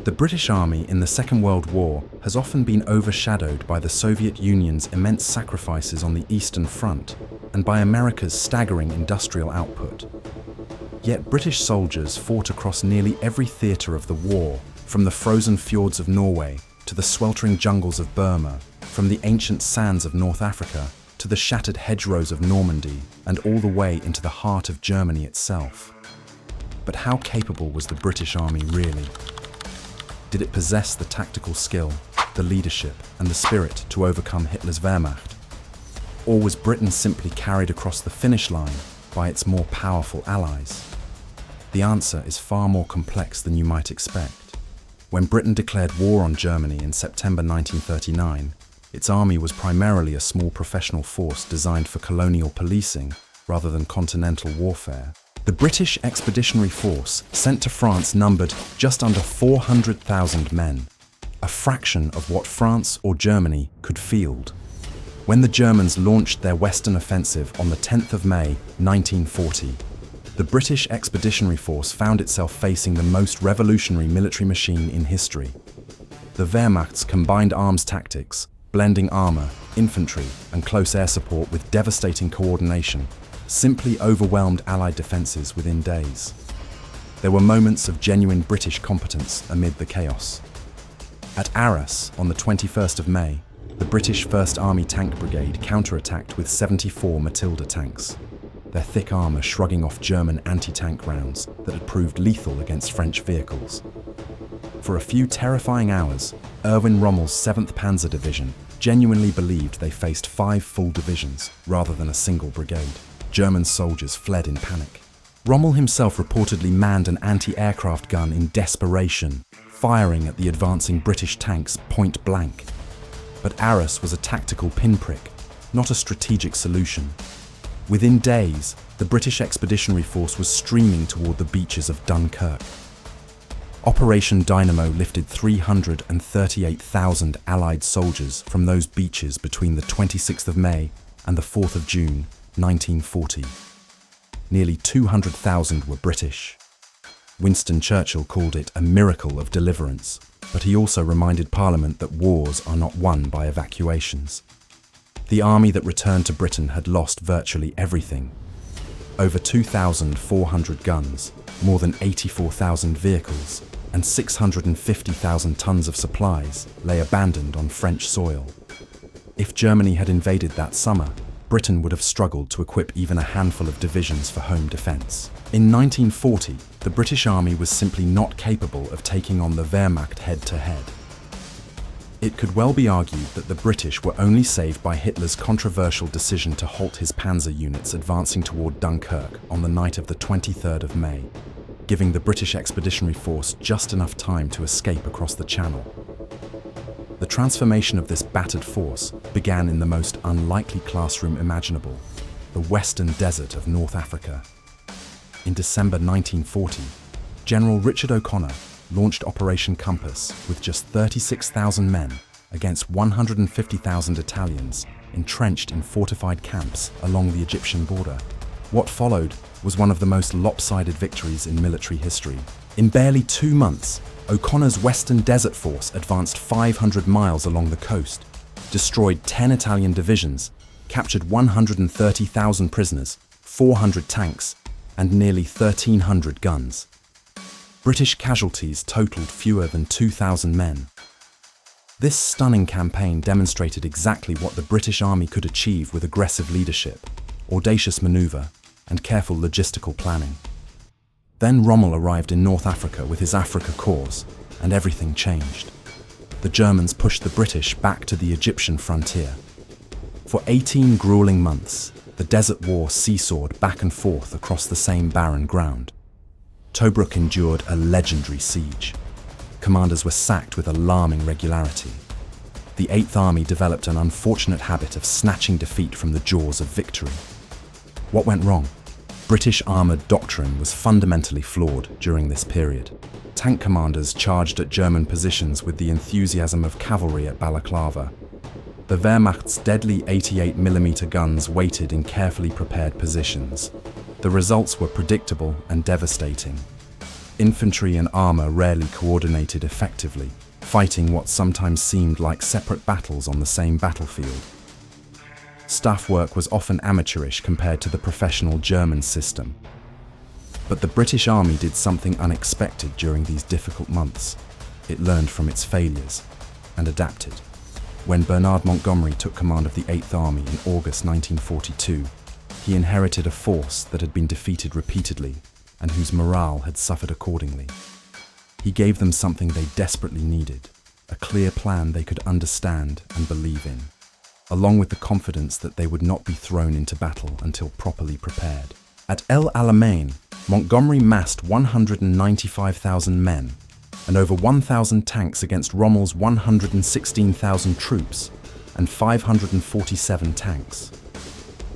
The British Army in the Second World War has often been overshadowed by the Soviet Union's immense sacrifices on the Eastern Front and by America's staggering industrial output. Yet British soldiers fought across nearly every theatre of the war, from the frozen fjords of Norway to the sweltering jungles of Burma, from the ancient sands of North Africa to the shattered hedgerows of Normandy, and all the way into the heart of Germany itself. But how capable was the British Army really? Did it possess the tactical skill, the leadership, and the spirit to overcome Hitler's Wehrmacht? Or was Britain simply carried across the finish line by its more powerful allies? The answer is far more complex than you might expect. When Britain declared war on Germany in September 1939, its army was primarily a small professional force designed for colonial policing rather than continental warfare. The British Expeditionary Force sent to France numbered just under 400,000 men, a fraction of what France or Germany could field. When the Germans launched their Western offensive on the 10th of May, 1940, the British Expeditionary Force found itself facing the most revolutionary military machine in history. The Wehrmacht's combined arms tactics, blending armour, infantry, and close air support with devastating coordination, simply overwhelmed Allied defences within days. There were moments of genuine British competence amid the chaos. At Arras, on the 21st of May, the British 1st Army Tank Brigade counterattacked with 74 Matilda tanks, their thick armour shrugging off German anti-tank rounds that had proved lethal against French vehicles. For a few terrifying hours, Erwin Rommel's 7th Panzer Division genuinely believed they faced 5 full divisions rather than a single brigade. German soldiers fled in panic. Rommel himself reportedly manned an anti-aircraft gun in desperation, firing at the advancing British tanks point blank. But Arras was a tactical pinprick, not a strategic solution. Within days, the British Expeditionary Force was streaming toward the beaches of Dunkirk. Operation Dynamo lifted 338,000 Allied soldiers from those beaches between the 26th of May and the 4th of June, 1940. Nearly 200,000 were British. Winston Churchill called it a miracle of deliverance, but he also reminded Parliament that wars are not won by evacuations. The army that returned to Britain had lost virtually everything. Over 2,400 guns, more than 84,000 vehicles, and 650,000 tons of supplies lay abandoned on French soil. If Germany had invaded that summer, Britain would have struggled to equip even a handful of divisions for home defence. In 1940, the British Army was simply not capable of taking on the Wehrmacht head-to-head. It could well be argued that the British were only saved by Hitler's controversial decision to halt his panzer units advancing toward Dunkirk on the night of the 23rd of May, giving the British Expeditionary Force just enough time to escape across the Channel. The transformation of this battered force began in the most unlikely classroom imaginable, the western desert of North Africa. In December 1940, General Richard O'Connor launched Operation Compass with just 36,000 men against 150,000 Italians entrenched in fortified camps along the Egyptian border. What followed was one of the most lopsided victories in military history. In barely 2 months, O'Connor's Western Desert Force advanced 500 miles along the coast, destroyed 10 Italian divisions, captured 130,000 prisoners, 400 tanks, and nearly 1,300 guns. British casualties totaled fewer than 2,000 men. This stunning campaign demonstrated exactly what the British Army could achieve with aggressive leadership, audacious manoeuvre, and careful logistical planning. Then Rommel arrived in North Africa with his Afrika Korps, and everything changed. The Germans pushed the British back to the Egyptian frontier. For 18 grueling months, the Desert War seesawed back and forth across the same barren ground. Tobruk endured a legendary siege. Commanders were sacked with alarming regularity. The 8th Army developed an unfortunate habit of snatching defeat from the jaws of victory. What went wrong? British armoured doctrine was fundamentally flawed during this period. Tank commanders charged at German positions with the enthusiasm of cavalry at Balaclava. The Wehrmacht's deadly 88mm guns waited in carefully prepared positions. The results were predictable and devastating. Infantry and armor rarely coordinated effectively, fighting what sometimes seemed like separate battles on the same battlefield. Staff work was often amateurish compared to the professional German system. But the British Army did something unexpected during these difficult months. It learned from its failures and adapted. When Bernard Montgomery took command of the 8th Army in August 1942, he inherited a force that had been defeated repeatedly and whose morale had suffered accordingly. He gave them something they desperately needed, a clear plan they could understand and believe in, along with the confidence that they would not be thrown into battle until properly prepared. At El Alamein, Montgomery massed 195,000 men and over 1,000 tanks against Rommel's 116,000 troops and 547 tanks.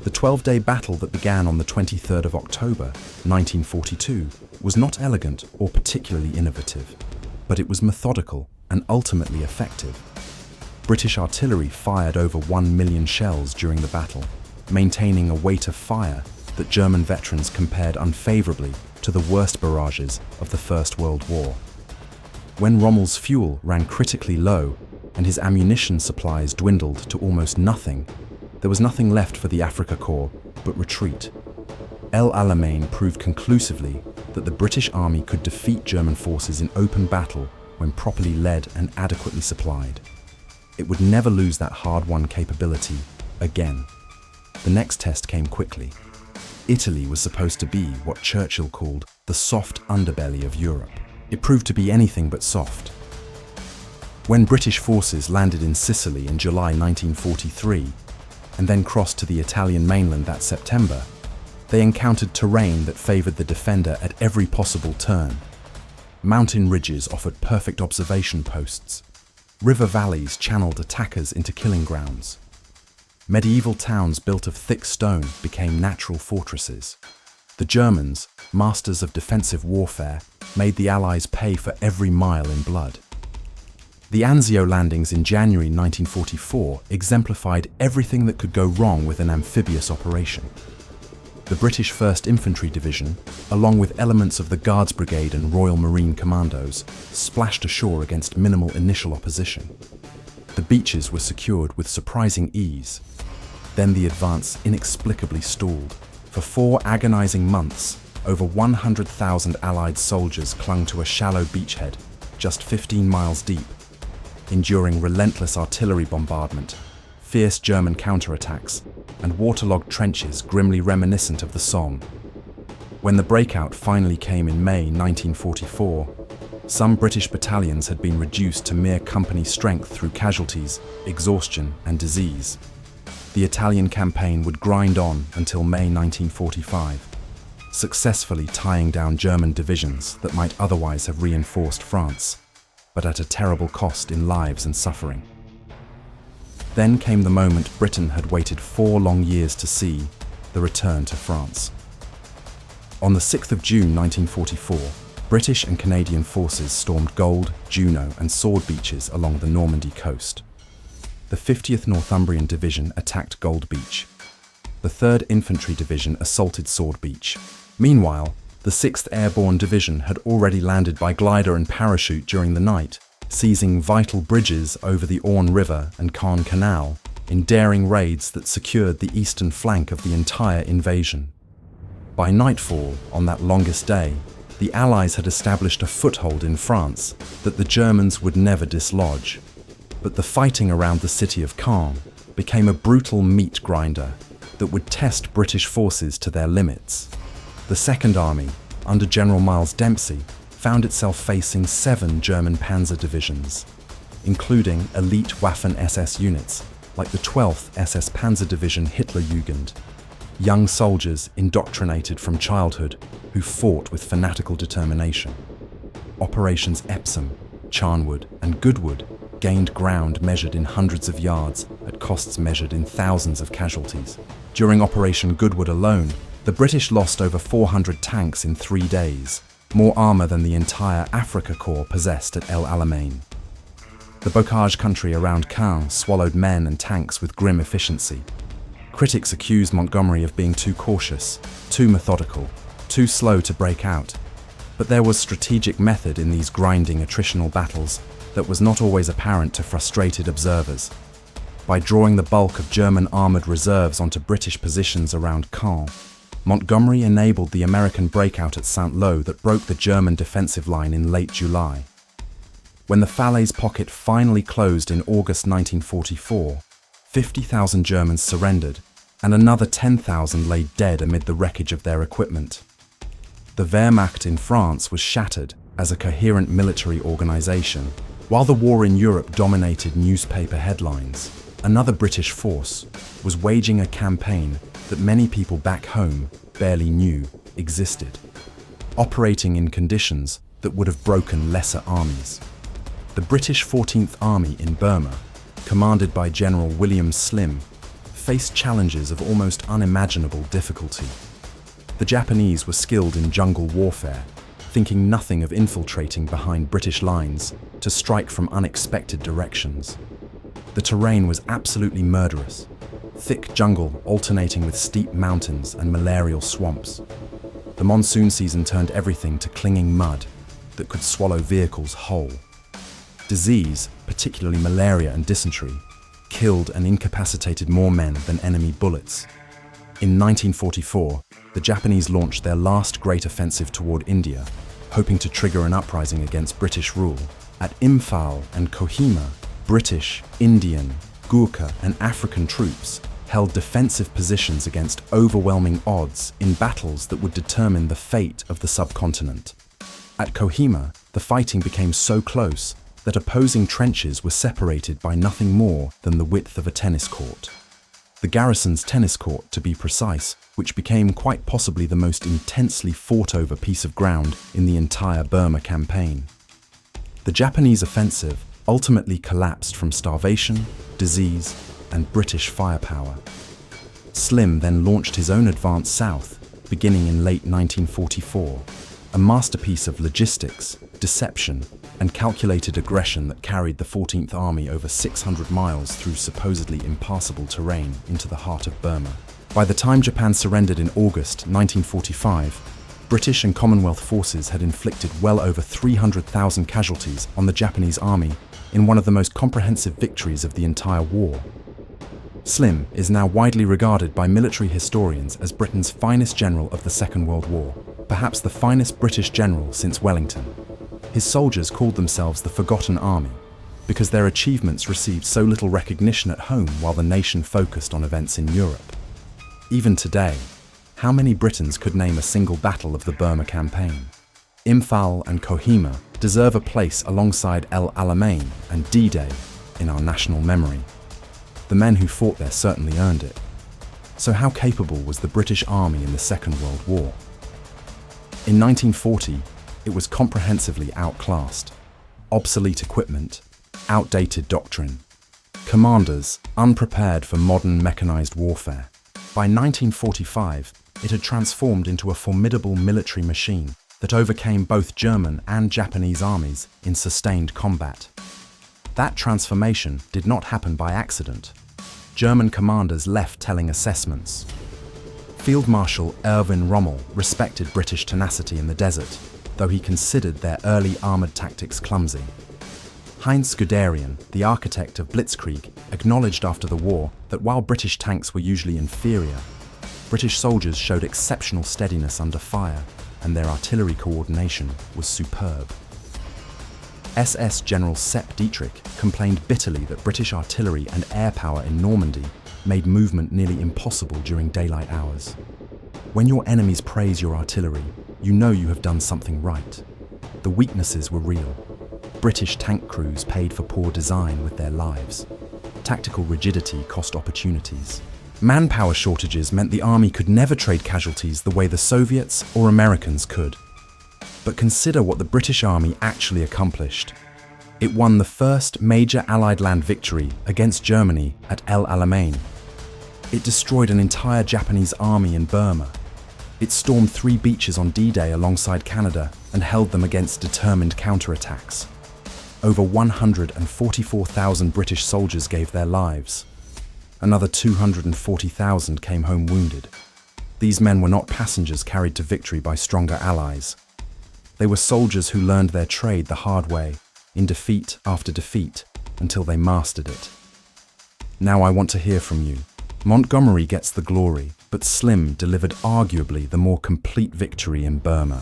The 12-day battle that began on the 23rd of October, 1942, was not elegant or particularly innovative, but it was methodical and ultimately effective. British artillery fired over 1 million shells during the battle, maintaining a weight of fire that German veterans compared unfavorably to the worst barrages of the First World War. When Rommel's fuel ran critically low and his ammunition supplies dwindled to almost nothing, there was nothing left for the Afrika Korps but retreat. El Alamein proved conclusively that the British Army could defeat German forces in open battle when properly led and adequately supplied. It would never lose that hard-won capability again. The next test came quickly. Italy was supposed to be what Churchill called the soft underbelly of Europe. It proved to be anything but soft. When British forces landed in Sicily in July 1943, and then crossed to the Italian mainland that September, they encountered terrain that favored the defender at every possible turn. Mountain ridges offered perfect observation posts. River valleys channeled attackers into killing grounds. Medieval towns built of thick stone became natural fortresses. The Germans, masters of defensive warfare, made the Allies pay for every mile in blood. The Anzio landings in January 1944 exemplified everything that could go wrong with an amphibious operation. The British 1st Infantry Division, along with elements of the Guards Brigade and Royal Marine Commandos, splashed ashore against minimal initial opposition. The beaches were secured with surprising ease. Then the advance inexplicably stalled. For 4 agonizing months, over 100,000 Allied soldiers clung to a shallow beachhead, just 15 miles deep, enduring relentless artillery bombardment, fierce German counterattacks, and waterlogged trenches grimly reminiscent of the Somme. When the breakout finally came in May 1944, some British battalions had been reduced to mere company strength through casualties, exhaustion, and disease. The Italian campaign would grind on until May 1945, successfully tying down German divisions that might otherwise have reinforced France, but at a terrible cost in lives and suffering. Then came the moment Britain had waited 4 long years to see, the return to France. On the 6th of June 1944, British and Canadian forces stormed Gold, Juno and Sword beaches along the Normandy coast. The 50th Northumbrian Division attacked Gold Beach. The 3rd Infantry Division assaulted Sword Beach. Meanwhile, the 6th Airborne Division had already landed by glider and parachute during the night, seizing vital bridges over the Orne River and Caen Canal in daring raids that secured the eastern flank of the entire invasion. By nightfall, on that longest day, the Allies had established a foothold in France that the Germans would never dislodge. But the fighting around the city of Caen became a brutal meat grinder that would test British forces to their limits. The Second Army, under General Miles Dempsey, found itself facing 7 German panzer divisions, including elite Waffen-SS units like the 12th SS Panzer Division Hitlerjugend, young soldiers indoctrinated from childhood who fought with fanatical determination. Operations Epsom, Charnwood and Goodwood gained ground measured in hundreds of yards at costs measured in thousands of casualties. During Operation Goodwood alone, the British lost over 400 tanks in 3 days, more armour than the entire Afrika Korps possessed at El Alamein. The bocage country around Caen swallowed men and tanks with grim efficiency. Critics accused Montgomery of being too cautious, too methodical, too slow to break out. But there was strategic method in these grinding attritional battles that was not always apparent to frustrated observers. By drawing the bulk of German armoured reserves onto British positions around Caen, Montgomery enabled the American breakout at Saint-Lô that broke the German defensive line in late July. When the Falaise pocket finally closed in August 1944, 50,000 Germans surrendered, and another 10,000 lay dead amid the wreckage of their equipment. The Wehrmacht in France was shattered as a coherent military organisation. While the war in Europe dominated newspaper headlines, another British force was waging a campaign that many people back home barely knew existed, operating in conditions that would have broken lesser armies. The British 14th Army in Burma, commanded by General William Slim, faced challenges of almost unimaginable difficulty. The Japanese were skilled in jungle warfare, thinking nothing of infiltrating behind British lines to strike from unexpected directions. The terrain was absolutely murderous, thick jungle alternating with steep mountains and malarial swamps. The monsoon season turned everything to clinging mud that could swallow vehicles whole. Disease, particularly malaria and dysentery, killed and incapacitated more men than enemy bullets. In 1944, the Japanese launched their last great offensive toward India, hoping to trigger an uprising against British rule. At Imphal and Kohima, British, Indian, Gurkha and African troops held defensive positions against overwhelming odds in battles that would determine the fate of the subcontinent. At Kohima, the fighting became so close that opposing trenches were separated by nothing more than the width of a tennis court. The garrison's tennis court, to be precise, which became quite possibly the most intensely fought-over piece of ground in the entire Burma campaign. The Japanese offensive ultimately collapsed from starvation, disease, and British firepower. Slim then launched his own advance south, beginning in late 1944, a masterpiece of logistics, deception, and calculated aggression that carried the 14th Army over 600 miles through supposedly impassable terrain into the heart of Burma. By the time Japan surrendered in August 1945, British and Commonwealth forces had inflicted well over 300,000 casualties on the Japanese army in one of the most comprehensive victories of the entire war. Slim is now widely regarded by military historians as Britain's finest general of the Second World War, perhaps the finest British general since Wellington. His soldiers called themselves the Forgotten Army because their achievements received so little recognition at home while the nation focused on events in Europe. Even today, how many Britons could name a single battle of the Burma Campaign? Imphal and Kohima deserve a place alongside El Alamein and D-Day in our national memory. The men who fought there certainly earned it. So how capable was the British Army in the Second World War? In 1940, it was comprehensively outclassed. Obsolete equipment, outdated doctrine, commanders unprepared for modern mechanized warfare. By 1945, it had transformed into a formidable military machine that overcame both German and Japanese armies in sustained combat. That transformation did not happen by accident. German commanders left telling assessments. Field Marshal Erwin Rommel respected British tenacity in the desert, though he considered their early armoured tactics clumsy. Heinz Guderian, the architect of Blitzkrieg, acknowledged after the war that while British tanks were usually inferior, British soldiers showed exceptional steadiness under fire, and their artillery coordination was superb. SS General Sepp Dietrich complained bitterly that British artillery and air power in Normandy made movement nearly impossible during daylight hours. When your enemies praise your artillery, you know you have done something right. The weaknesses were real. British tank crews paid for poor design with their lives. Tactical rigidity cost opportunities. Manpower shortages meant the army could never trade casualties the way the Soviets or Americans could. But consider what the British Army actually accomplished. It won the first major Allied land victory against Germany at El Alamein. It destroyed an entire Japanese army in Burma. It stormed 3 beaches on D-Day alongside Canada and held them against determined counterattacks. Over 144,000 British soldiers gave their lives. Another 240,000 came home wounded. These men were not passengers carried to victory by stronger allies. They were soldiers who learned their trade the hard way, in defeat after defeat, until they mastered it. Now I want to hear from you. Montgomery gets the glory, but Slim delivered arguably the more complete victory in Burma.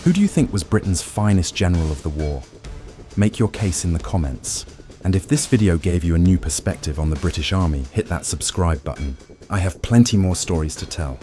Who do you think was Britain's finest general of the war? Make your case in the comments. And if this video gave you a new perspective on the British Army, hit that subscribe button. I have plenty more stories to tell.